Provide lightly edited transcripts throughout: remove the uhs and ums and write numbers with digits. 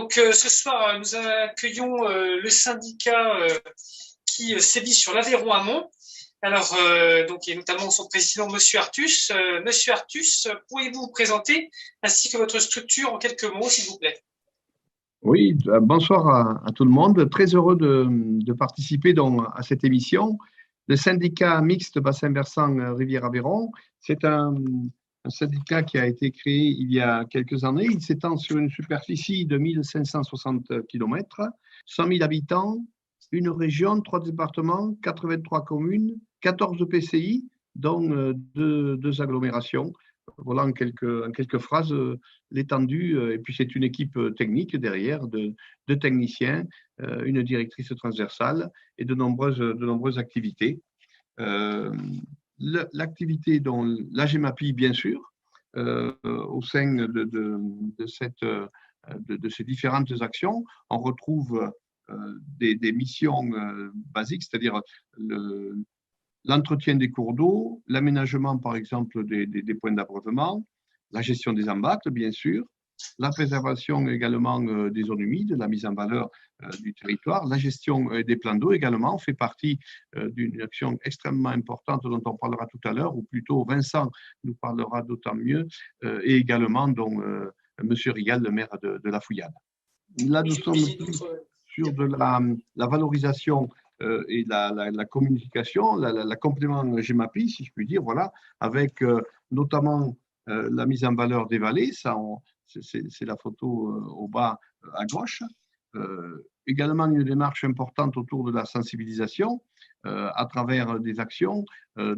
Donc ce soir, nous accueillons le syndicat qui sévit sur l'Aveyron Amont. Alors, donc, et notamment son président, Monsieur Artus. Monsieur Artus, pourriez-vous vous présenter ainsi que votre structure en quelques mots, s'il vous plaît? Oui, bonsoir à tout le monde. Très heureux de participer donc à cette émission. Le syndicat mixte bassin versant Rivière-Aveyron, c'est un syndicat qui a été créé il y a quelques années. Il s'étend sur une superficie de 1560 km, 100 000 habitants, une région, 3 départements, 83 communes, 14 PCI, dont deux agglomérations. Voilà en quelques phrases l'étendue. Et puis c'est une équipe technique derrière, de techniciens, une directrice transversale et de nombreuses activités. L'activité dont la GEMAPI, bien sûr, au sein de ces différentes actions, on retrouve des missions basiques, c'est-à-dire l'entretien des cours d'eau, l'aménagement, par exemple, des points d'abreuvement, la gestion des embâcles, bien sûr, la préservation également des zones humides, la mise en valeur du territoire, la gestion des plans d'eau également fait partie d'une action extrêmement importante dont on parlera tout à l'heure, ou plutôt Vincent nous parlera d'autant mieux, et également dont M. Rigal, le maire de La Fouillade. Là, nous sommes sur de la valorisation et la communication, la complément GEMAPI, si je puis dire, voilà, avec notamment la mise en valeur des vallées, c'est la photo au bas à gauche. Également une démarche importante autour de la sensibilisation à travers des actions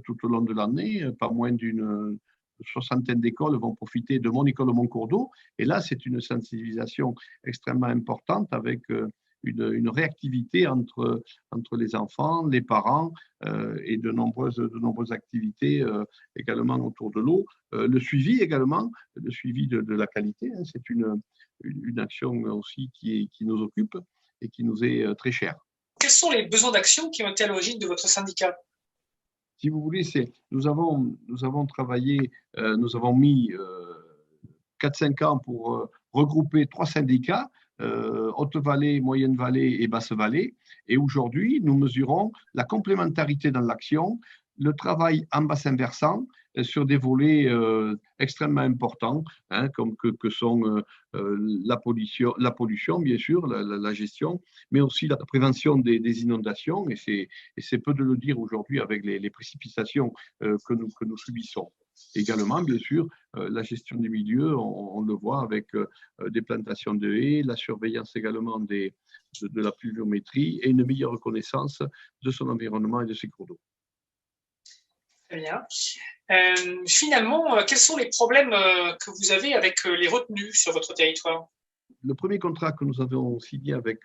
tout au long de l'année. Pas moins d'une soixantaine d'écoles vont profiter de Mon école, mon cours d'eau. Et là, c'est une sensibilisation extrêmement importante avec une réactivité entre les enfants, les parents et de nombreuses activités également autour de l'eau. Le suivi également, le suivi de la qualité, hein, c'est une action aussi qui nous occupe et qui nous est très chère. Quels sont les besoins d'action qui ont été à l'origine de votre syndicat? Si vous voulez, nous avons travaillé, nous avons mis 4-5 ans pour regrouper 3 syndicats, Haute-Vallée, Moyenne-Vallée et Basse-Vallée. Et aujourd'hui, nous mesurons la complémentarité dans l'action, le travail en bassin versant sur des volets extrêmement importants, hein, comme que sont la pollution, bien sûr, la gestion, mais aussi la prévention des inondations. Et c'est peu de le dire aujourd'hui avec les précipitations que nous subissons. Également, bien sûr, la gestion des milieux, on le voit avec des plantations de haies, la surveillance également de la pluviométrie et une meilleure reconnaissance de son environnement et de ses cours d'eau. Très bien. Finalement, quels sont les problèmes que vous avez avec les retenues sur votre territoire? Le premier contrat que nous avons signé avec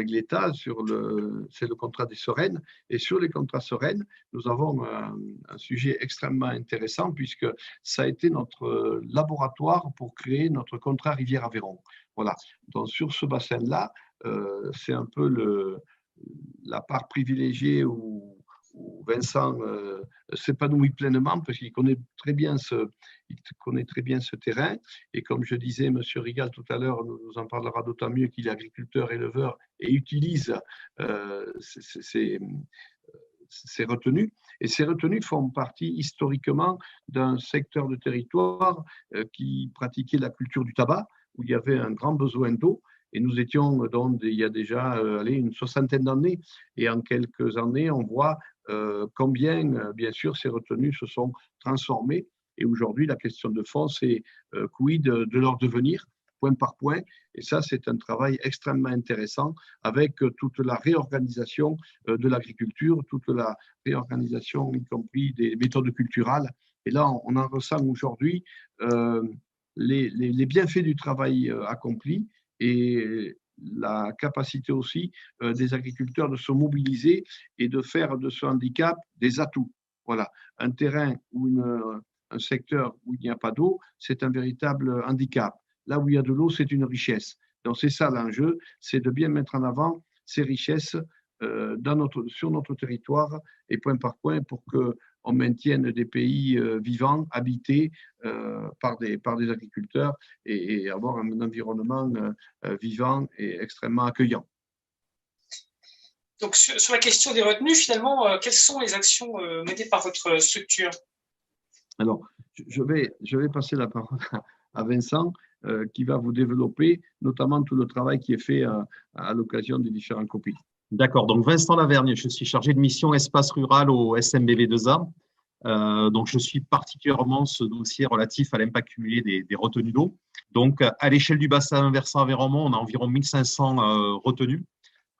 l'État, c'est le contrat des Sereines. Et sur les contrats Sereines, nous avons un sujet extrêmement intéressant puisque ça a été notre laboratoire pour créer notre contrat Rivière-Aveyron. Voilà. Donc sur ce bassin-là, c'est un peu la part privilégiée où Vincent s'épanouit pleinement parce qu'il connaît très bien ce terrain. Et comme je disais, M. Rigal tout à l'heure nous en parlera d'autant mieux qu'il est agriculteur, éleveur et utilise ces retenues. Et ces retenues font partie historiquement d'un secteur de territoire qui pratiquait la culture du tabac, où il y avait un grand besoin d'eau. Et nous étions donc il y a déjà une soixantaine d'années. Et en quelques années, on voit combien, bien sûr, ces retenues se sont transformées. Et aujourd'hui, la question de fond, c'est quid de leur devenir, point par point. Et ça, c'est un travail extrêmement intéressant avec toute la réorganisation de l'agriculture, toute la réorganisation, y compris des méthodes culturales. Et là, on en ressent aujourd'hui les bienfaits du travail accompli et la capacité aussi des agriculteurs de se mobiliser et de faire de ce handicap des atouts. Voilà, un terrain ou un secteur où il n'y a pas d'eau, c'est un véritable handicap. Là où il y a de l'eau, c'est une richesse. Donc c'est ça l'enjeu, c'est de bien mettre en avant ces richesses sur notre territoire et point par point pour que on maintienne des pays vivants, habités par des agriculteurs et avoir un environnement vivant et extrêmement accueillant. Donc, sur la question des retenues, finalement, quelles sont les actions menées par votre structure? Alors, je vais passer la parole à Vincent, qui va vous développer notamment tout le travail qui est fait à l'occasion des différents COPI. D'accord, donc Vincent Lavergne, je suis chargé de mission espace rural au SMBV2A. Donc, je suis particulièrement ce dossier relatif à l'impact cumulé des retenues d'eau. Donc, à l'échelle du bassin versant Aveyron-Mont, on a environ 1500 retenues,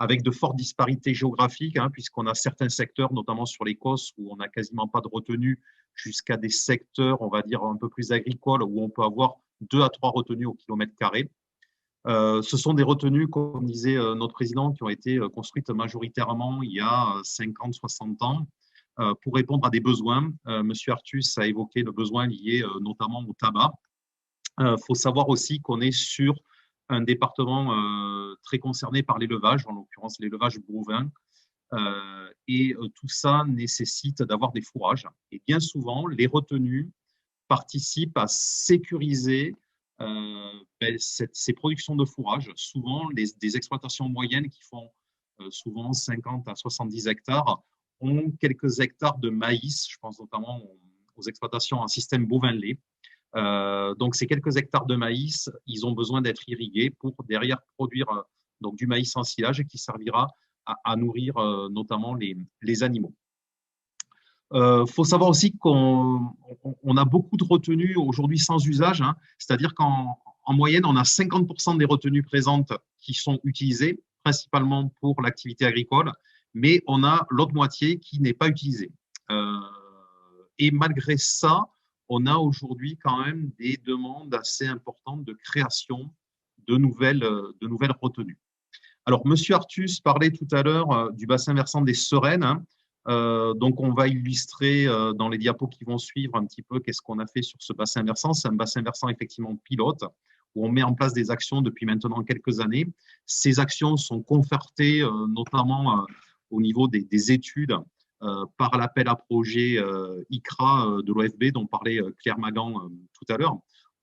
avec de fortes disparités géographiques, puisqu'on a certains secteurs, notamment sur les COS, où on n'a quasiment pas de retenues, jusqu'à des secteurs, on va dire, un peu plus agricoles, où on peut avoir 2 à 3 retenues au kilomètre carré. Ce sont des retenues, comme disait notre président, qui ont été construites majoritairement il y a 50, 60 ans, pour répondre à des besoins. Monsieur Artus a évoqué le besoin lié notamment au tabac. Faut savoir aussi qu'on est sur un département très concerné par l'élevage, en l'occurrence l'élevage bovin, et tout ça nécessite d'avoir des fourrages. Et bien souvent, les retenues participent à sécuriser ces productions de fourrage. Souvent, des exploitations moyennes qui font souvent 50 à 70 hectares ont quelques hectares de maïs, je pense notamment aux exploitations en système bovin-lait. Donc, ces quelques hectares de maïs, ils ont besoin d'être irrigués pour derrière produire donc, du maïs en silage qui servira à nourrir notamment les animaux. Faut savoir aussi qu'on a beaucoup de retenues aujourd'hui sans usage, c'est-à-dire qu'en moyenne, on a 50% des retenues présentes qui sont utilisées, principalement pour l'activité agricole, mais on a l'autre moitié qui n'est pas utilisée. Et malgré ça, on a aujourd'hui quand même des demandes assez importantes de création de nouvelles retenues. Alors, Monsieur Artus parlait tout à l'heure du bassin versant des Sereines. Donc, on va illustrer dans les diapos qui vont suivre un petit peu qu'est-ce qu'on a fait sur ce bassin versant. C'est un bassin versant effectivement pilote où on met en place des actions depuis maintenant quelques années. Ces actions sont confortées notamment au niveau des études par l'appel à projet ICRA de l'OFB dont parlait Claire Magan tout à l'heure.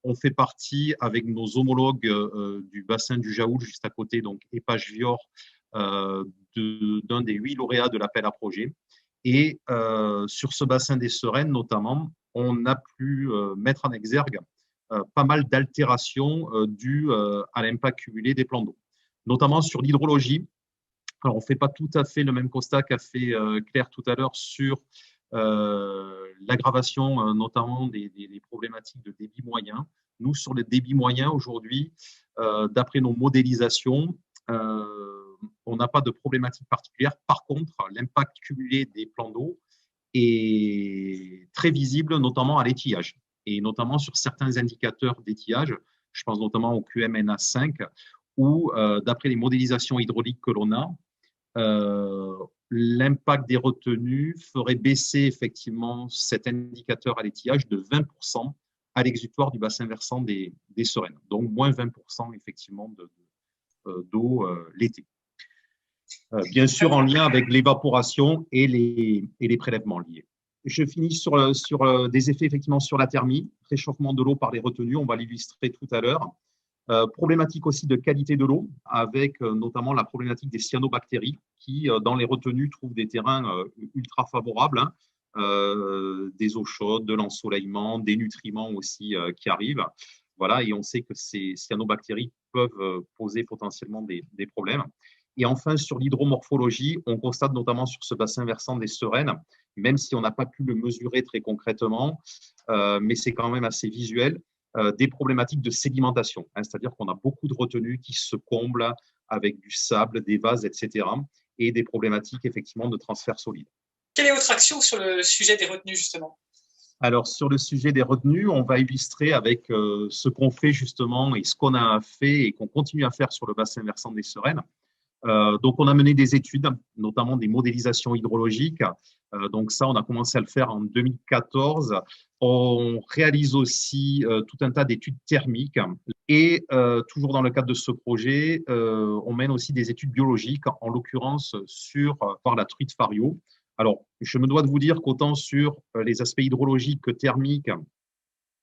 On fait partie avec nos homologues du bassin du Jaoul, juste à côté, donc Épage-Vior, d'un des 8 lauréats de l'appel à projet. Et sur ce bassin des Sereines, notamment, on a pu mettre en exergue pas mal d'altérations dues à l'impact cumulé des plans d'eau, notamment sur l'hydrologie. Alors, on ne fait pas tout à fait le même constat qu'a fait Claire tout à l'heure sur l'aggravation notamment des problématiques de débit moyen. Nous, sur le débit moyen, aujourd'hui, d'après nos modélisations, on n'a pas de problématique particulière. Par contre, l'impact cumulé des plans d'eau est très visible, notamment à l'étillage, et notamment sur certains indicateurs d'étillage. Je pense notamment au QMNA5, où, d'après les modélisations hydrauliques que l'on a, l'impact des retenues ferait baisser effectivement cet indicateur à l'étillage de 20% à l'exutoire du bassin versant des Sereines. Donc, moins 20% effectivement d'eau l'été. Bien sûr, en lien avec l'évaporation et les prélèvements liés. Je finis sur des effets effectivement sur la thermie, réchauffement de l'eau par les retenues, on va l'illustrer tout à l'heure. Problématique aussi de qualité de l'eau, avec notamment la problématique des cyanobactéries qui, dans les retenues, trouvent des terrains ultra favorables, des eaux chaudes, de l'ensoleillement, des nutriments aussi qui arrivent. Voilà, et on sait que ces cyanobactéries peuvent poser potentiellement des problèmes. Et enfin, sur l'hydromorphologie, on constate notamment sur ce bassin versant des Sereines, même si on n'a pas pu le mesurer très concrètement, mais c'est quand même assez visuel, des problématiques de sédimentation, c'est-à-dire qu'on a beaucoup de retenues qui se comblent avec du sable, des vases, etc., et des problématiques effectivement de transfert solide. Quelle est votre action sur le sujet des retenues, justement? Alors, sur le sujet des retenues, on va illustrer avec ce qu'on fait justement et ce qu'on a fait et qu'on continue à faire sur le bassin versant des Sereines. Donc, on a mené des études, notamment des modélisations hydrologiques. Donc, ça, on a commencé à le faire en 2014. On réalise aussi tout un tas d'études thermiques. Et toujours dans le cadre de ce projet, on mène aussi des études biologiques, en l'occurrence par la truite fario. Alors, je me dois de vous dire qu'autant sur les aspects hydrologiques que thermiques,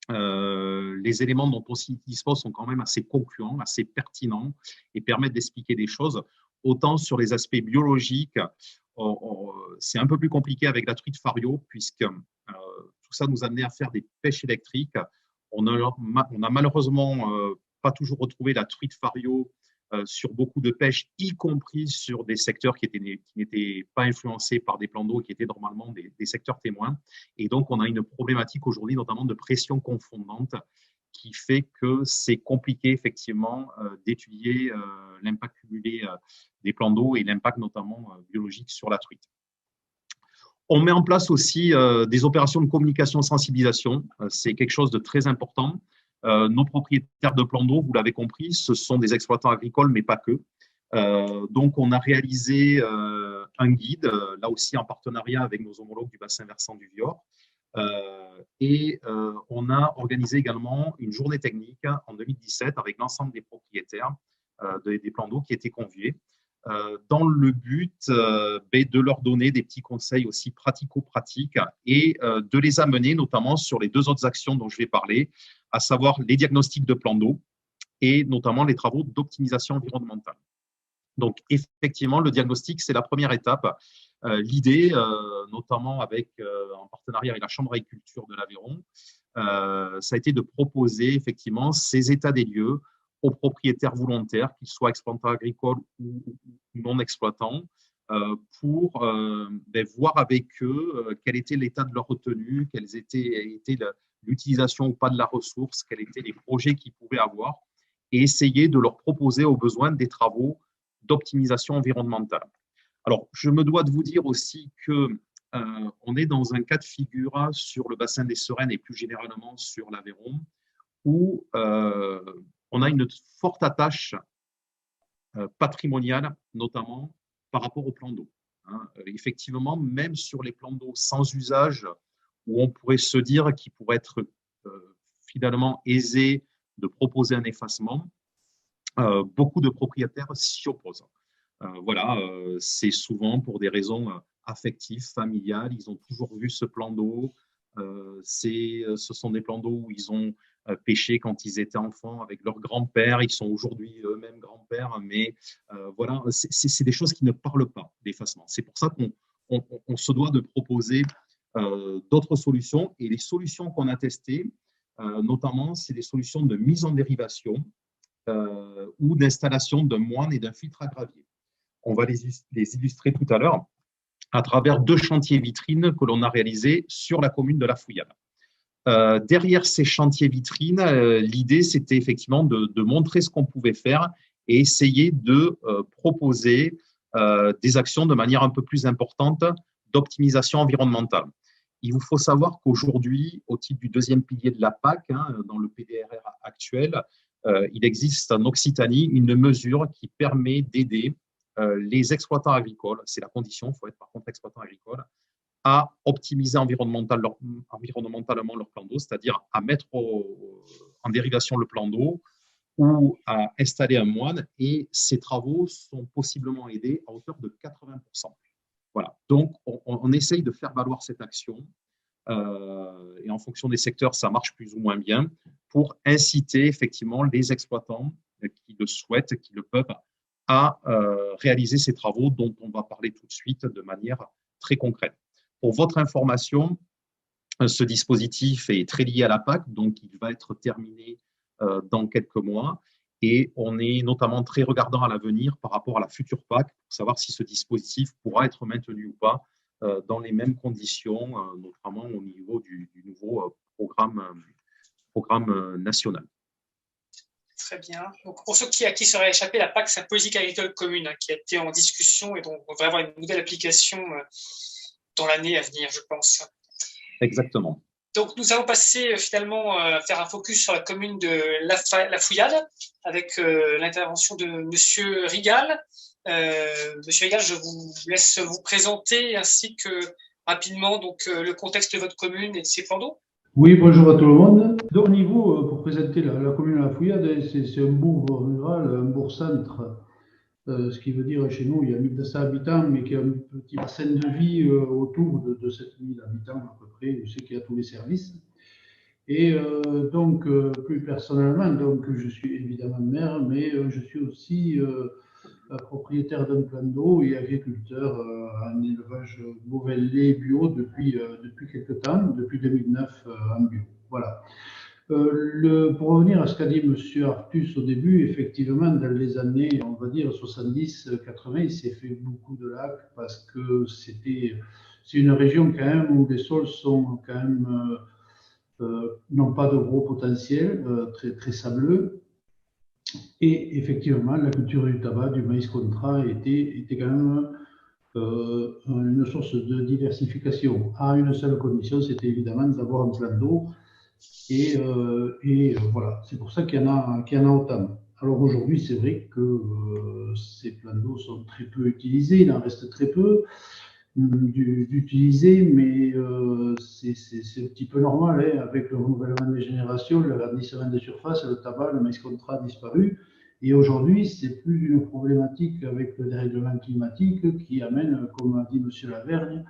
les éléments dont on s'y dispose sont quand même assez concluants, assez pertinents et permettent d'expliquer des choses. Autant sur les aspects biologiques, c'est un peu plus compliqué avec la truite fario, puisque tout ça nous a amené à faire des pêches électriques. On a malheureusement pas toujours retrouvé la truite fario sur beaucoup de pêches, y compris sur des secteurs qui n'étaient pas influencés par des plans d'eau, qui étaient normalement des secteurs témoins. Et donc, on a une problématique aujourd'hui, notamment de pression confondante, qui fait que c'est compliqué, effectivement, d'étudier l'impact cumulé des plans d'eau et l'impact, notamment, biologique sur la truite. On met en place aussi des opérations de communication sensibilisation. C'est quelque chose de très important. Nos propriétaires de plans d'eau, vous l'avez compris, ce sont des exploitants agricoles, mais pas que. Donc, on a réalisé un guide, là aussi en partenariat avec nos homologues du bassin versant du Vior. Et on a organisé également une journée technique en 2017 avec l'ensemble des propriétaires des plans d'eau qui étaient conviés, dans le but de leur donner des petits conseils aussi pratico-pratiques et de les amener notamment sur les deux autres actions dont je vais parler, à savoir les diagnostics de plans d'eau et notamment les travaux d'optimisation environnementale. Donc, effectivement, le diagnostic, c'est la première étape. L'idée, notamment en partenariat avec la Chambre d'agriculture de l'Aveyron, ça a été de proposer effectivement ces états des lieux aux propriétaires volontaires, qu'ils soient exploitants agricoles ou non exploitants, pour voir avec eux quel était l'état de leur retenue, quelle était l'utilisation ou pas de la ressource, quels étaient les projets qu'ils pouvaient avoir, et essayer de leur proposer aux besoins des travaux d'optimisation environnementale. Alors, je me dois de vous dire aussi que on est dans un cas de figure sur le bassin des Sereines et plus généralement sur l'Aveyron, où on a une forte attache patrimoniale, notamment par rapport aux plans d'eau. Effectivement, même sur les plans d'eau sans usage, où on pourrait se dire qu'il pourrait être finalement aisé de proposer un effacement, beaucoup de propriétaires s'y opposent. Voilà, c'est souvent pour des raisons affectives, familiales. Ils ont toujours vu ce plan d'eau. Ce sont des plans d'eau où ils ont pêché quand ils étaient enfants avec leur grand-père. Ils sont aujourd'hui eux-mêmes grands-pères, mais voilà, c'est des choses qui ne parlent pas d'effacement. C'est pour ça qu'on se doit de proposer d'autres solutions. Et les solutions qu'on a testées, notamment, c'est des solutions de mise en dérivation ou d'installation d'un moine et d'un filtre à gravier. On va les illustrer tout à l'heure à travers deux chantiers vitrines que l'on a réalisés sur la commune de La Fouillade. Derrière ces chantiers vitrines, l'idée, c'était effectivement de montrer ce qu'on pouvait faire et essayer de proposer des actions de manière un peu plus importante d'optimisation environnementale. Il vous faut savoir qu'aujourd'hui, au titre du deuxième pilier de la PAC, dans le PDRR actuel, il existe en Occitanie une mesure qui permet d'aider les exploitants agricoles, c'est la condition, il faut être par contre exploitant agricole, à optimiser environnementalement leur plan d'eau, c'est-à-dire à mettre en dérivation le plan d'eau ou à installer un moine, et ces travaux sont possiblement aidés à hauteur de 80%. Voilà, donc on essaye de faire valoir cette action, et en fonction des secteurs, ça marche plus ou moins bien, pour inciter effectivement les exploitants qui le souhaitent, qui le peuvent, à réaliser ces travaux dont on va parler tout de suite de manière très concrète. Pour votre information, ce dispositif est très lié à la PAC, donc il va être terminé dans quelques mois, et on est notamment très regardant à l'avenir par rapport à la future PAC pour savoir si ce dispositif pourra être maintenu ou pas dans les mêmes conditions, notamment au niveau du nouveau programme national. Très bien. Donc, pour ceux à qui serait échappé, la PAC, c'est la politique agricole commune qui a été en discussion et donc on va avoir une nouvelle application dans l'année à venir, je pense. Exactement. Donc, nous allons passer finalement faire un focus sur la commune de La Fouillade avec l'intervention de Monsieur Rigal. Monsieur Rigal, je vous laisse vous présenter ainsi que rapidement donc, le contexte de votre commune et de ses plans d'eau. Oui, bonjour à tout le monde. De haut niveau, pour présenter la commune de La Fouillade, c'est un bourg rural, un bourg-centre ce qui veut dire chez nous, il y a 1200 habitants, mais qu'il y a un petit bassin de vie autour de 7000 habitants à peu près, où c'est qu'il y a tous les services. Et donc, plus personnellement, donc, je suis évidemment maire, mais je suis aussi propriétaire d'un plan d'eau et agriculteur en élevage bovin lait bio depuis quelques temps, depuis 2009 en bio. Voilà. Pour revenir à ce qu'a dit M. Artus au début, effectivement, dans les années, on va dire 70-80, il s'est fait beaucoup de lacs parce que c'est une région quand même où les sols sont quand même n'ont pas de gros potentiel, très, très sableux. Et effectivement, la culture du tabac, du maïs contrat était quand même une source de diversification. À une seule condition, c'était évidemment d'avoir un plan d'eau. Et voilà, c'est pour ça qu'il y en a autant. Alors aujourd'hui, c'est vrai que ces plans d'eau sont très peu utilisés, il en reste très peu d'utiliser, mais c'est un petit peu normal, hein, avec le renouvellement des générations, le verdissement des surfaces, le tabac, le maïs contrat a disparu. Et aujourd'hui, c'est plus une problématique avec le dérèglement climatique qui amène, comme a dit M. Lavergne,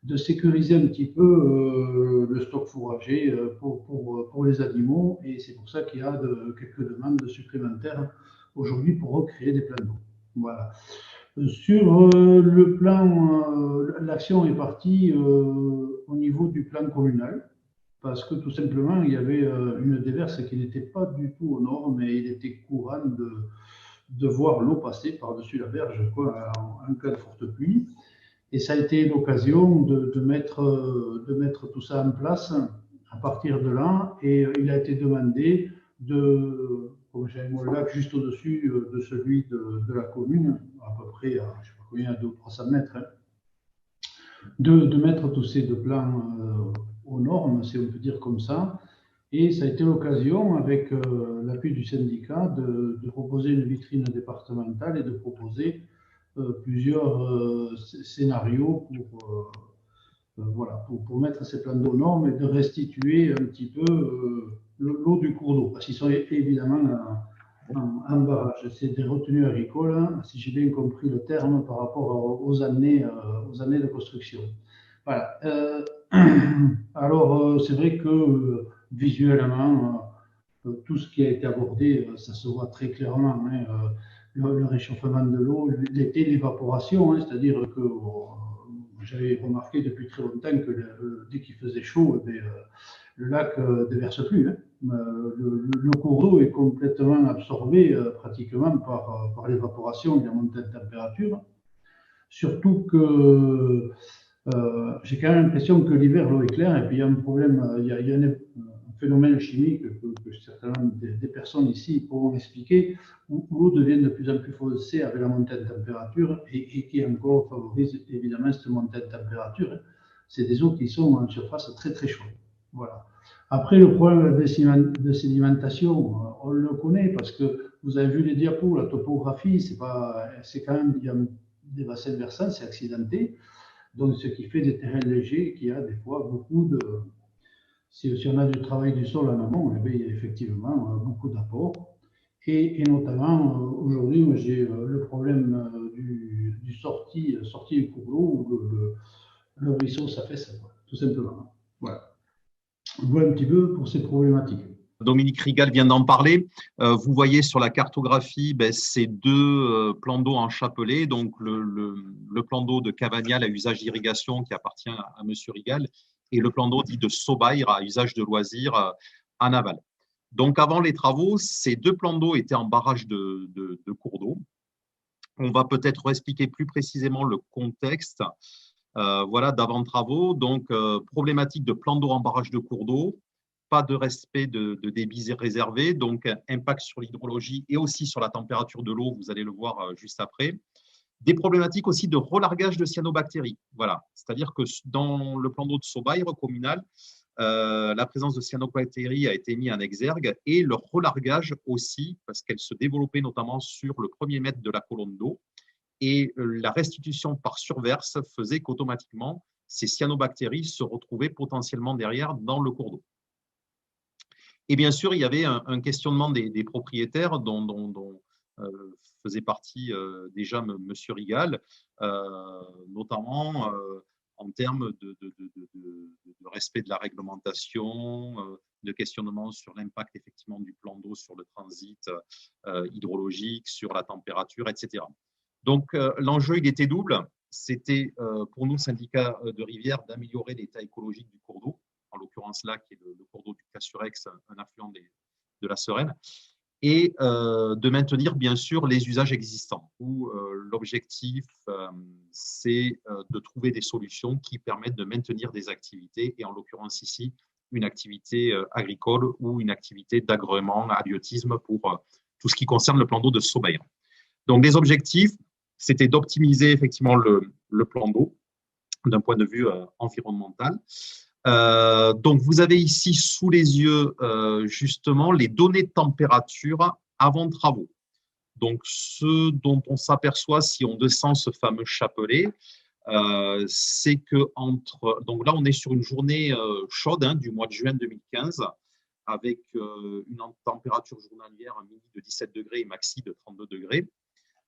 de sécuriser un petit peu le stock fourrager pour les animaux. Et c'est pour ça qu'il y a quelques demandes supplémentaires aujourd'hui pour recréer des plans d'eau. Voilà. Sur le plan, l'action est partie au niveau du plan communal, parce que tout simplement, il y avait une déverse qui n'était pas du tout aux normes et il était courant de voir l'eau passer par-dessus la berge en cas de forte pluie. Et ça a été l'occasion de mettre tout ça en place à partir de là. Et il a été demandé comme j'avais mon lac juste au-dessus de celui de la commune, à peu près à, je sais pas combien, à 200 ou 300 mètres, hein, de mettre tous ces deux plans aux normes, si on peut dire comme ça. Et ça a été l'occasion, avec l'appui du syndicat, de proposer une vitrine départementale et de proposer plusieurs scénarios pour mettre ces plans d'eau aux normes et de restituer un petit peu l'eau du cours d'eau, parce qu'ils sont évidemment en barrage. C'est des retenues agricoles, hein, si j'ai bien compris le terme, par rapport aux années de construction. Voilà. Alors, c'est vrai que visuellement, tout ce qui a été abordé, ça se voit très clairement, hein, le réchauffement de l'eau, l'été, l'évaporation, hein, c'est-à-dire que j'avais remarqué depuis très longtemps que dès qu'il faisait chaud, le lac ne déverse plus. Hein. Le cours d'eau est complètement absorbé pratiquement par l'évaporation et la montée de température. Surtout que j'ai quand même l'impression que l'hiver, l'eau est claire, et puis il y a un problème, il y a un phénomène chimique que certainement des personnes ici pourront expliquer, où l'eau devient de plus en plus foncée avec la montée de température et qui encore favorise évidemment cette montée de température. C'est des eaux qui sont en surface très très chaudes. Voilà. Après, le problème de sédimentation, on le connaît parce que vous avez vu les diapos, la topographie, c'est quand même, il y a des bassins versants, c'est accidenté. Donc, ce qui fait des terrains légers qui a des fois beaucoup de. Si on a du travail du sol en amont, eh bien, il y a effectivement beaucoup d'apports. Et notamment, aujourd'hui, j'ai le problème du sortie du cours d'eau, où le ruisseau s'affaisse, tout simplement. Voilà. Voilà un petit peu pour ces problématiques. Dominique Rigal vient d'en parler. Vous voyez sur la cartographie ces deux plans d'eau en chapelet. Donc, le plan d'eau de Cavagnal à usage d'irrigation qui appartient à M. Rigal et le plan d'eau dit de Sobaïr à usage de loisirs en aval. Donc, avant les travaux, ces deux plans d'eau étaient en barrage de cours d'eau. On va peut-être expliquer plus précisément le contexte voilà, d'avant travaux. Donc, problématique de plan d'eau en barrage de cours d'eau. Pas de respect de débits réservés, donc impact sur l'hydrologie et aussi sur la température de l'eau, vous allez le voir juste après. Des problématiques aussi de relargage de cyanobactéries. Voilà, c'est-à-dire que dans le plan d'eau de Sobaïr communal, la présence de cyanobactéries a été mise en exergue et leur relargage aussi, parce qu'elle se développait notamment sur le premier mètre de la colonne d'eau. Et la restitution par surverse faisait qu'automatiquement, ces cyanobactéries se retrouvaient potentiellement derrière dans le cours d'eau. Et bien sûr, il y avait un questionnement des propriétaires dont faisait partie déjà M. Rigal, notamment en termes de respect de la réglementation, de questionnement sur l'impact effectivement du plan d'eau sur le transit hydrologique, sur la température, etc. Donc, l'enjeu, il était double. C'était pour nous, syndicat de rivière, d'améliorer l'état écologique du cours d'eau, en l'occurrence là, qui est le cours d'eau du Cassurex, un affluent de la Sereine, et de maintenir bien sûr les usages existants, où l'objectif, c'est de trouver des solutions qui permettent de maintenir des activités, et en l'occurrence ici, une activité agricole ou une activité d'agrément, halieutisme pour tout ce qui concerne le plan d'eau de Sobaïr. Donc, les objectifs, c'était d'optimiser effectivement le plan d'eau d'un point de vue environnemental. Donc, vous avez ici sous les yeux justement les données de température avant travaux. Donc, ce dont on s'aperçoit si on descend ce fameux chapelet, c'est que donc là, on est sur une journée chaude du mois de juin 2015 avec une température journalière à midi de 17 degrés et maxi de 32 degrés.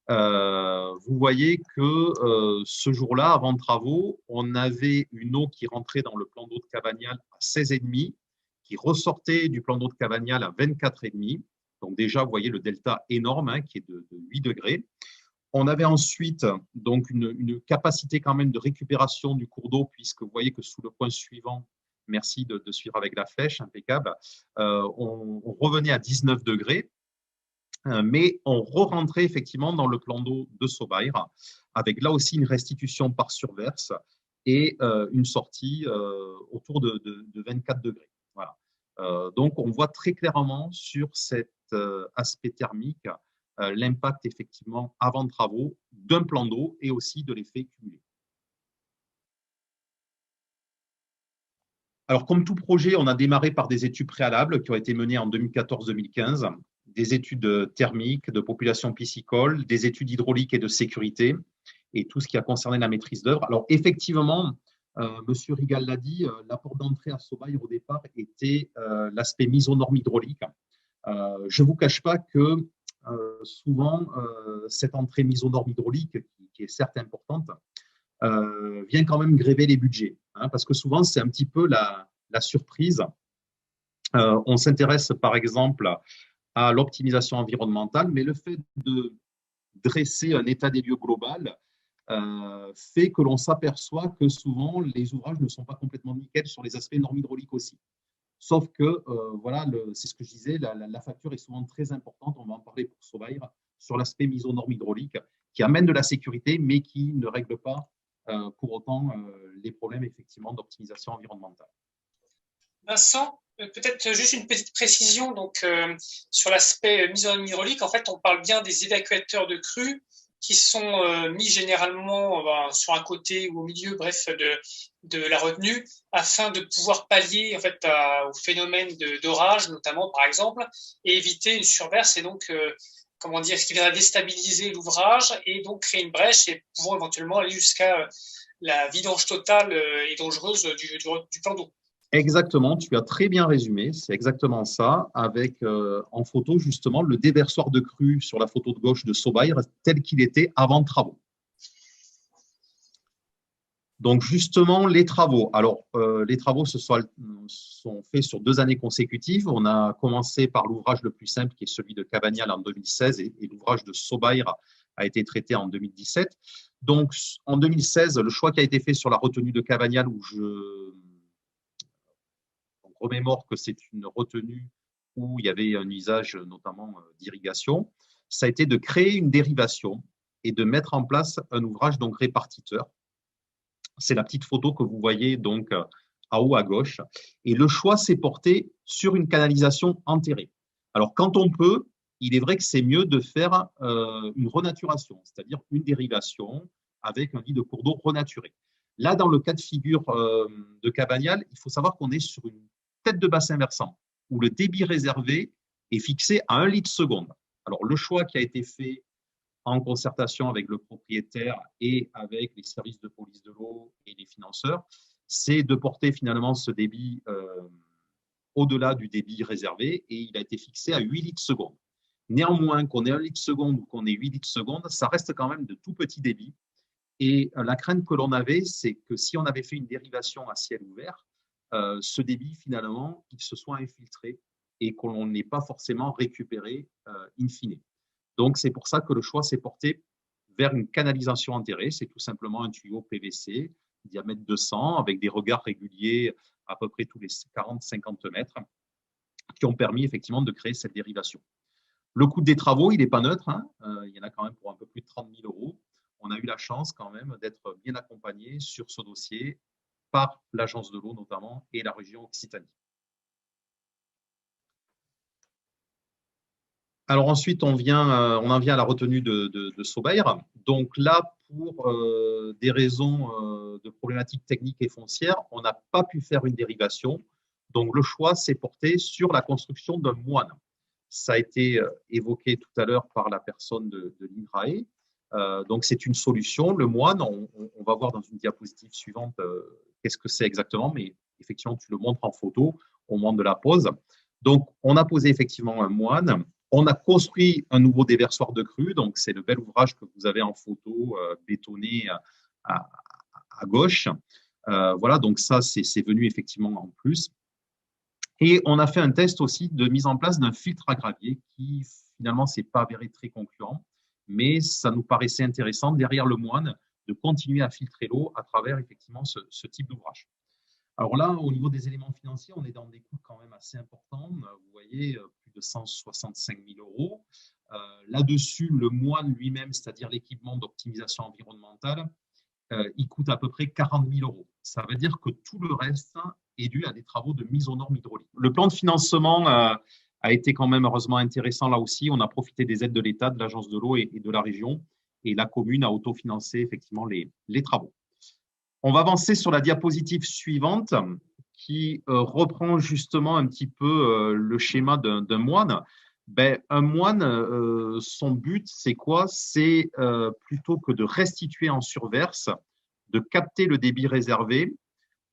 Vous voyez que ce jour-là, avant travaux, on avait une eau qui rentrait dans le plan d'eau de Cavagnal à 16,5, qui ressortait du plan d'eau de Cavagnal à 24,5. Donc déjà, vous voyez le delta énorme qui est de 8 degrés. On avait ensuite donc une capacité quand même de récupération du cours d'eau, puisque vous voyez que sous le point suivant, merci de suivre avec la flèche, impeccable, on revenait à 19 degrés. Mais on re-rentrait effectivement dans le plan d'eau de Sobaïr, avec là aussi une restitution par surverse et une sortie autour de 24 degrés. Voilà. Donc, on voit très clairement sur cet aspect thermique l'impact effectivement avant travaux d'un plan d'eau et aussi de l'effet cumulé. Alors, comme tout projet, on a démarré par des études préalables qui ont été menées en 2014-2015, des études thermiques, de population piscicole, des études hydrauliques et de sécurité, et tout ce qui a concerné la maîtrise d'œuvre. Alors, effectivement, M. Rigal l'a dit, l'apport d'entrée à Sobaïr au départ était l'aspect mise aux normes hydrauliques. Je ne vous cache pas que souvent, cette entrée mise aux normes hydrauliques, qui est certes importante, vient quand même gréver les budgets, parce que souvent, c'est un petit peu la surprise. On s'intéresse, par exemple, à l'optimisation environnementale, mais le fait de dresser un état des lieux global fait que l'on s'aperçoit que souvent, les ouvrages ne sont pas complètement nickel sur les aspects normes hydrauliques aussi. Sauf que, voilà, c'est ce que je disais, la facture est souvent très importante, on va en parler pour Sobaïr, sur l'aspect mise aux normes hydrauliques, qui amène de la sécurité, mais qui ne règle pas pour autant les problèmes effectivement d'optimisation environnementale. Vincent, peut-être juste une petite précision donc, sur l'aspect mise en hydraulique. En fait, on parle bien des évacuateurs de crues qui sont mis généralement sur un côté ou au milieu, bref, de la retenue, afin de pouvoir pallier en fait au phénomène d'orage, notamment par exemple, et éviter une surverse et donc comment dire, ce qui viendra déstabiliser l'ouvrage et donc créer une brèche et pouvoir éventuellement aller jusqu'à la vidange totale et dangereuse du plan d'eau. Exactement, tu as très bien résumé, c'est exactement ça, avec en photo justement le déversoir de crue sur la photo de gauche de Sobaïr tel qu'il était avant travaux. Donc justement, les travaux. Alors, les travaux sont faits sur 2 années consécutives. On a commencé par l'ouvrage le plus simple, qui est celui de Cavagnal en 2016, et l'ouvrage de Sobaïr a été traité en 2017. Donc, en 2016, le choix qui a été fait sur la retenue de Cavagnal, où je remémore que c'est une retenue où il y avait un usage notamment d'irrigation, ça a été de créer une dérivation et de mettre en place un ouvrage donc répartiteur. C'est la petite photo que vous voyez donc en haut à gauche. Et le choix s'est porté sur une canalisation enterrée. Alors, quand on peut, il est vrai que c'est mieux de faire une renaturation, c'est-à-dire une dérivation avec un lit de cours d'eau renaturé. Là, dans le cas de figure de Cavagnal, il faut savoir qu'on est sur une tête de bassin versant où le débit réservé est fixé à 1 litre seconde. Alors, le choix qui a été fait en concertation avec le propriétaire et avec les services de police de l'eau et les financeurs, c'est de porter finalement ce débit au-delà du débit réservé et il a été fixé à 8 litres seconde. Néanmoins, qu'on ait 1 litre seconde ou qu'on ait 8 litres seconde, ça reste quand même de tout petits débits. Et la crainte que l'on avait, c'est que si on avait fait une dérivation à ciel ouvert, ce débit, finalement, il se soit infiltré et qu'on n'ait pas forcément récupéré in fine. Donc, c'est pour ça que le choix s'est porté vers une canalisation enterrée. C'est tout simplement un tuyau PVC, diamètre 200, avec des regards réguliers à peu près tous les 40-50 mètres, qui ont permis effectivement de créer cette dérivation. Le coût des travaux, il n'est pas neutre. Il y en a quand même pour un peu plus de 30 000 euros. On a eu la chance quand même d'être bien accompagné sur ce dossier par l'Agence de l'eau notamment et la région Occitanie. Alors ensuite, on en vient à la retenue de Sobaïr. Donc là, pour des raisons de problématiques techniques et foncières, on n'a pas pu faire une dérivation. Donc le choix s'est porté sur la construction d'un moine. Ça a été évoqué tout à l'heure par la personne de l'INRAE. Donc c'est une solution. Le moine, on va voir dans une diapositive suivante qu'est-ce que c'est exactement, mais effectivement, tu le montres en photo au moment de la pose. Donc on a posé effectivement un moine. On a construit un nouveau déversoir de crue, donc c'est le bel ouvrage que vous avez en photo, bétonné à gauche. Voilà, donc ça, c'est venu effectivement en plus. Et on a fait un test aussi de mise en place d'un filtre à gravier qui finalement s'est pas avéré très concluant, mais ça nous paraissait intéressant derrière le moine de continuer à filtrer l'eau à travers effectivement ce type d'ouvrage. Alors là, au niveau des éléments financiers, on est dans des coûts quand même assez importants. Vous voyez, plus de 165 000 euros. Là-dessus, le moine lui-même, c'est-à-dire l'équipement d'optimisation environnementale, il coûte à peu près 40 000 euros. Ça veut dire que tout le reste est dû à des travaux de mise aux normes hydrauliques. Le plan de financement a été quand même heureusement intéressant là aussi. On a profité des aides de l'État, de l'Agence de l'eau et de la région. Et la commune a autofinancé effectivement les travaux. On va avancer sur la diapositive suivante qui reprend justement un petit peu le schéma d'un moine. Un moine, son but, c'est quoi? C'est plutôt que de restituer en surverse, de capter le débit réservé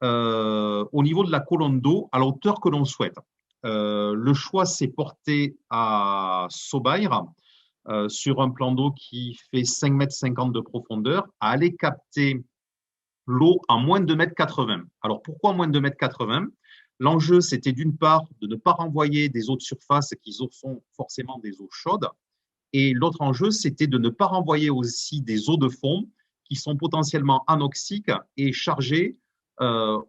au niveau de la colonne d'eau à la hauteur que l'on souhaite. Le choix s'est porté à Sobaïr sur un plan d'eau qui fait 5,50 m de profondeur, à aller capter l'eau à moins de 2,80 m. Alors, pourquoi moins de 2,80 m? L'enjeu, c'était d'une part de ne pas renvoyer des eaux de surface qui sont forcément des eaux chaudes. Et l'autre enjeu, c'était de ne pas renvoyer aussi des eaux de fond qui sont potentiellement anoxiques et chargées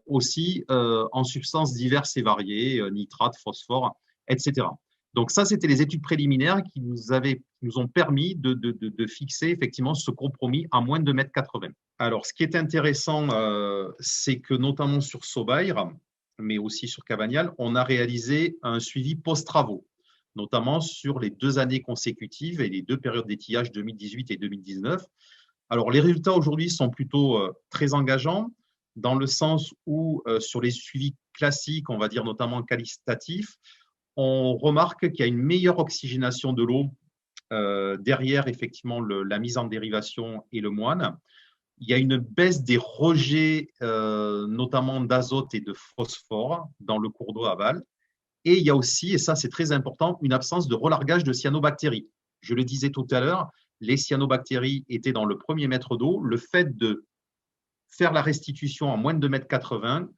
aussi en substances diverses et variées, nitrates, phosphore, etc. Donc ça, c'était les études préliminaires qui nous ont permis de fixer effectivement ce compromis à moins de 2,80 m. Alors, ce qui est intéressant, c'est que notamment sur Sobaïr, mais aussi sur Cavagnal, on a réalisé un suivi post-travaux, notamment sur les 2 années consécutives et les 2 périodes d'étillage 2018 et 2019. Alors, les résultats aujourd'hui sont plutôt très engageants, dans le sens où, sur les suivis classiques, on va dire notamment qualitatifs, on remarque qu'il y a une meilleure oxygénation de l'eau derrière effectivement la mise en dérivation et le moine. Il y a une baisse des rejets, notamment d'azote et de phosphore dans le cours d'eau aval. Et il y a aussi, et ça c'est très important, une absence de relargage de cyanobactéries. Je le disais tout à l'heure, les cyanobactéries étaient dans le premier mètre d'eau. Le fait de faire la restitution en moins de 2,80 m,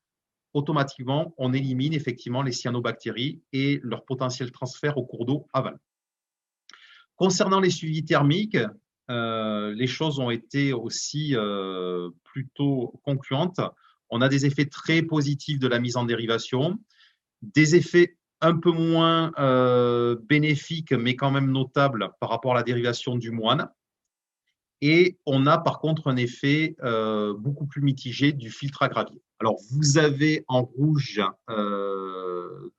automatiquement, on élimine effectivement les cyanobactéries et leur potentiel transfert au cours d'eau aval. Concernant les suivis thermiques, les choses ont été aussi plutôt concluantes. On a des effets très positifs de la mise en dérivation, des effets un peu moins bénéfiques, mais quand même notables par rapport à la dérivation du moine. Et on a par contre un effet beaucoup plus mitigé du filtre à gravier. Alors, vous avez en rouge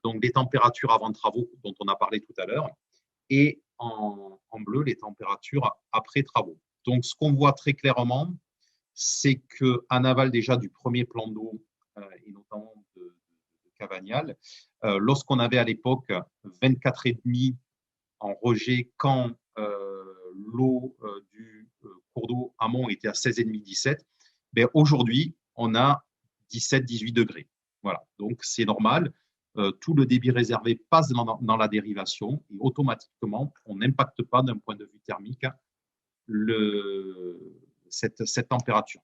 donc les températures avant travaux dont on a parlé tout à l'heure, et en bleu les températures après travaux. Donc, ce qu'on voit très clairement, c'est qu'en aval déjà du premier plan d'eau, et notamment de Cavagnal, lorsqu'on avait à l'époque 24,5 en rejet quand l'eau du cours d'eau amont était à 16,5-17, aujourd'hui, on a 17-18 degrés. Voilà, donc c'est normal. tout le débit réservé passe dans la dérivation et automatiquement, on n'impacte pas d'un point de vue thermique cette température.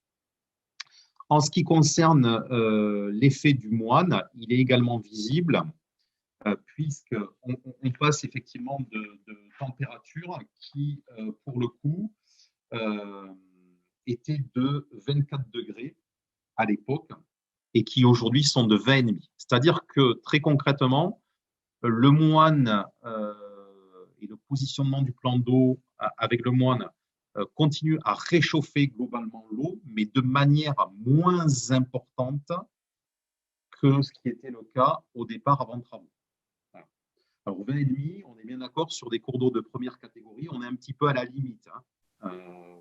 En ce qui concerne l'effet du moine, il est également visible puisqu'on passe effectivement de températures qui, pour le coup, étaient de 24 degrés à l'époque et qui aujourd'hui sont de 20,5. C'est-à-dire que très concrètement, le moine et le positionnement du plan d'eau avec le moine continue à réchauffer globalement l'eau, mais de manière moins importante que ce qui était le cas au départ avant travaux. Voilà. Alors 20,5, on est bien d'accord, sur des cours d'eau de première catégorie, on est un petit peu à la limite.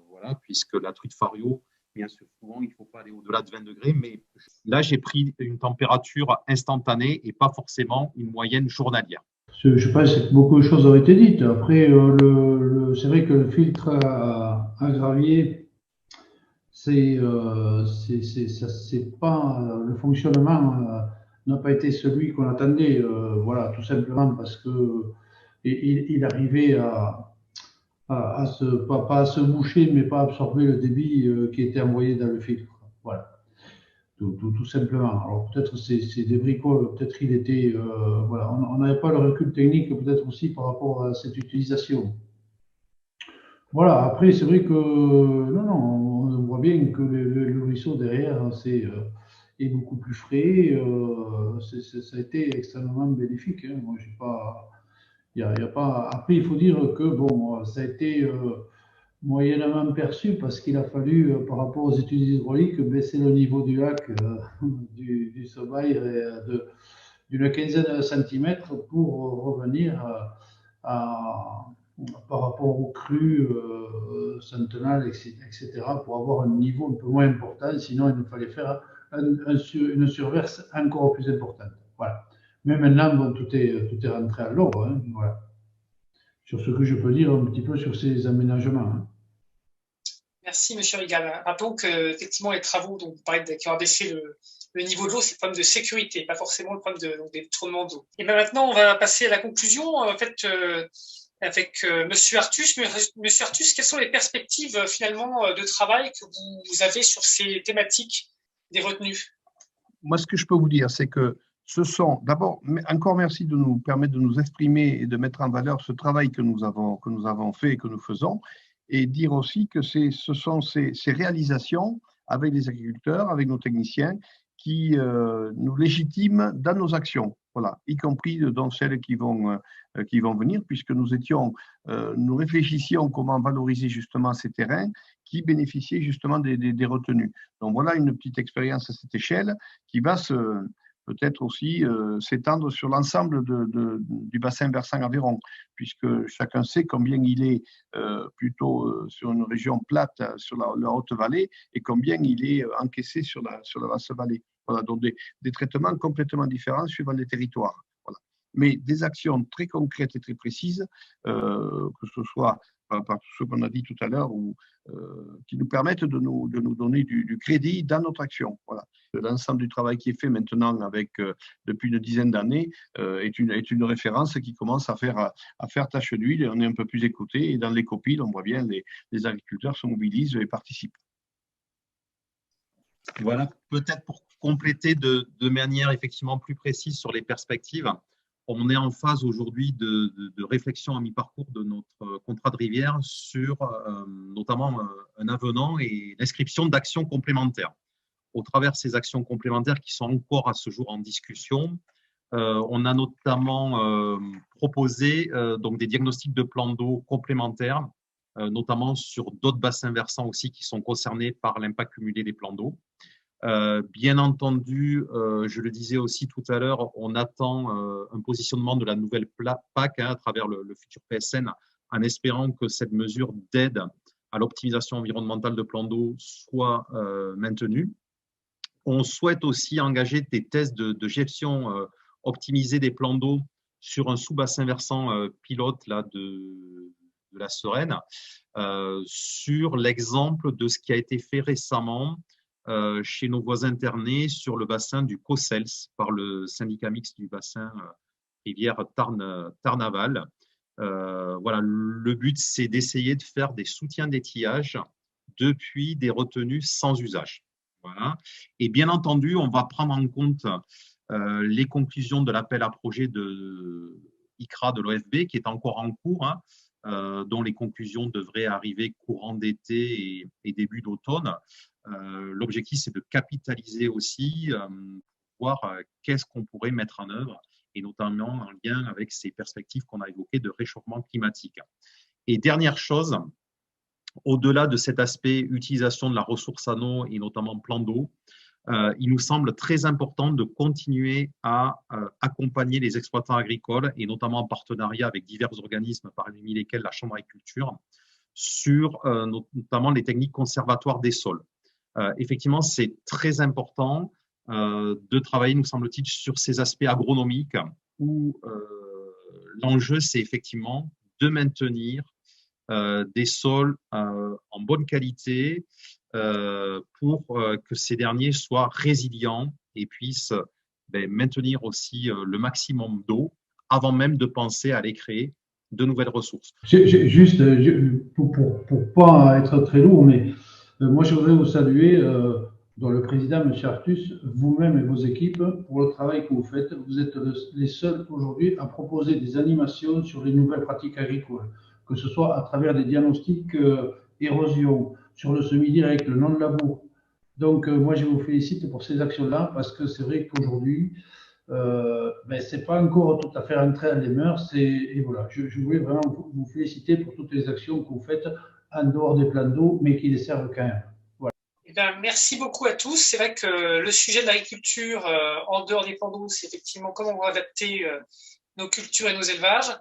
Voilà, puisque la truite fario, bien souvent, il ne faut pas aller au-delà de 20 degrés, mais là, j'ai pris une température instantanée et pas forcément une moyenne journalière. Je pense que beaucoup de choses ont été dites. Après, c'est vrai que le filtre à gravier, pas, le fonctionnement n'a pas été celui qu'on attendait. Voilà, tout simplement parce que il arrivait pas à se boucher, mais pas à absorber le débit qui était envoyé dans le filtre. Voilà. Tout simplement. Alors peut-être c'est des bricoles, peut-être il était, voilà, on n'avait pas le recul technique peut-être aussi par rapport à cette utilisation. Voilà, après c'est vrai que non, on voit bien que le ruisseau derrière est beaucoup plus frais, ça a été extrêmement bénéfique. Hein. Moi j'ai pas, y a pas. Après il faut dire que bon, ça a été moyennement perçu parce qu'il a fallu, par rapport aux études hydrauliques, baisser le niveau du lac du Somaïr d'une quinzaine de centimètres pour revenir par rapport aux crues centenales, etc., pour avoir un niveau un peu moins important. Sinon, il nous fallait faire une surverse encore plus importante. Voilà. Mais maintenant, bon, tout est rentré à l'ordre. Hein, voilà. Sur ce que je peux dire un petit peu sur ces aménagements. Hein. Merci, Monsieur Rigal. Rappelons que, effectivement, les travaux dont vous parlez qui ont abaissé le niveau de l'eau, c'est le problème de sécurité, pas forcément le problème des détournements d'eau. Et bien maintenant, on va passer à la conclusion. En fait, avec Monsieur Artus. Monsieur Artus, quelles sont les perspectives finalement de travail que vous avez sur ces thématiques des retenues? Moi, ce que je peux vous dire, c'est que ce sont, d'abord, encore merci de nous permettre de nous exprimer et de mettre en valeur ce travail que nous avons fait et que nous faisons, et dire aussi que ce sont ces réalisations avec les agriculteurs, avec nos techniciens, qui nous légitiment dans nos actions, voilà, y compris dans celles qui vont venir, puisque nous réfléchissions comment valoriser justement ces terrains qui bénéficiaient justement des retenues. Donc voilà une petite expérience à cette échelle qui va peut-être aussi s'étendre sur l'ensemble du bassin versant Aveyron, puisque chacun sait combien il est plutôt sur une région plate, sur la haute vallée, et combien il est encaissé sur la basse vallée. Voilà, donc des traitements complètement différents suivant les territoires. Voilà. Mais des actions très concrètes et très précises, que ce soit par tout ce qu'on a dit tout à l'heure, qui nous permettent de nous donner du crédit dans notre action. Voilà. L'ensemble du travail qui est fait maintenant depuis une dizaine d'années est une référence qui commence à faire tache d'huile, et on est un peu plus écouté, et dans les copies, on voit bien les agriculteurs se mobilisent et participent. Voilà, peut-être pour compléter de manière effectivement plus précise sur les perspectives, on est en phase aujourd'hui de réflexion à mi-parcours de notre contrat de rivière sur notamment un avenant et l'inscription d'actions complémentaires. Au travers de ces actions complémentaires qui sont encore à ce jour en discussion, on a notamment proposé donc des diagnostics de plans d'eau complémentaires, notamment sur d'autres bassins versants aussi qui sont concernés par l'impact cumulé des plans d'eau. Bien entendu, je le disais aussi tout à l'heure, on attend un positionnement de la nouvelle PAC à travers le futur PSN, en espérant que cette mesure d'aide à l'optimisation environnementale de plans d'eau soit maintenue. On souhaite aussi engager des tests de gestion optimisée des plans d'eau sur un sous-bassin versant pilote là, de la Sereine, sur l'exemple de ce qui a été fait récemment chez nos voisins ternais sur le bassin du Cossels par le syndicat mixte du bassin rivière Tarn-Aval. Voilà, le but, c'est d'essayer de faire des soutiens d'étiage depuis des retenues sans usage. Voilà. Et bien entendu, on va prendre en compte les conclusions de l'appel à projet de ICRA de l'OFB qui est encore en cours, dont les conclusions devraient arriver courant d'été et début d'automne. L'objectif, c'est de capitaliser aussi, voir qu'est-ce qu'on pourrait mettre en œuvre, et notamment en lien avec ces perspectives qu'on a évoquées de réchauffement climatique. Et dernière chose, au-delà de cet aspect utilisation de la ressource en eau et notamment plan d'eau, il nous semble très important de continuer à accompagner les exploitants agricoles et notamment en partenariat avec divers organismes, parmi lesquels la Chambre d'agriculture, sur notamment les techniques conservatoires des sols. Effectivement, c'est très important de travailler, nous semble-t-il, sur ces aspects agronomiques où l'enjeu, c'est effectivement de maintenir des sols en bonne qualité pour que ces derniers soient résilients et puissent maintenir aussi le maximum d'eau avant même de penser à aller créer de nouvelles ressources. Juste, pour pas être très lourd, mais moi je voudrais vous saluer, dont le président, M. Artus, vous-même et vos équipes, pour le travail que vous faites. Vous êtes les seuls aujourd'hui à proposer des animations sur les nouvelles pratiques agricoles, que ce soit à travers des diagnostics érosion, sur le semi-direct, le non-labour. Donc moi je vous félicite pour ces actions-là, parce que c'est vrai qu'aujourd'hui, c'est pas encore tout à fait rentré dans les mœurs. Et voilà, je voulais vraiment vous féliciter pour toutes les actions que vous faites en dehors des plans d'eau, mais qui les servent quand même. Voilà. Eh bien, merci beaucoup à tous. C'est vrai que le sujet de l'agriculture en dehors des plans d'eau, c'est effectivement comment on va adapter nos cultures et nos élevages.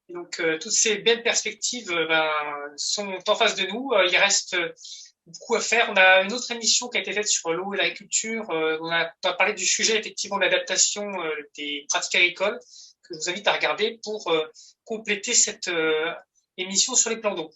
Et donc, toutes ces belles perspectives sont en face de nous. Il reste beaucoup à faire. On a une autre émission qui a été faite sur l'eau et l'agriculture. On a parlé du sujet effectivement de l'adaptation des pratiques agricoles, que je vous invite à regarder pour compléter cette émission sur les plans d'eau.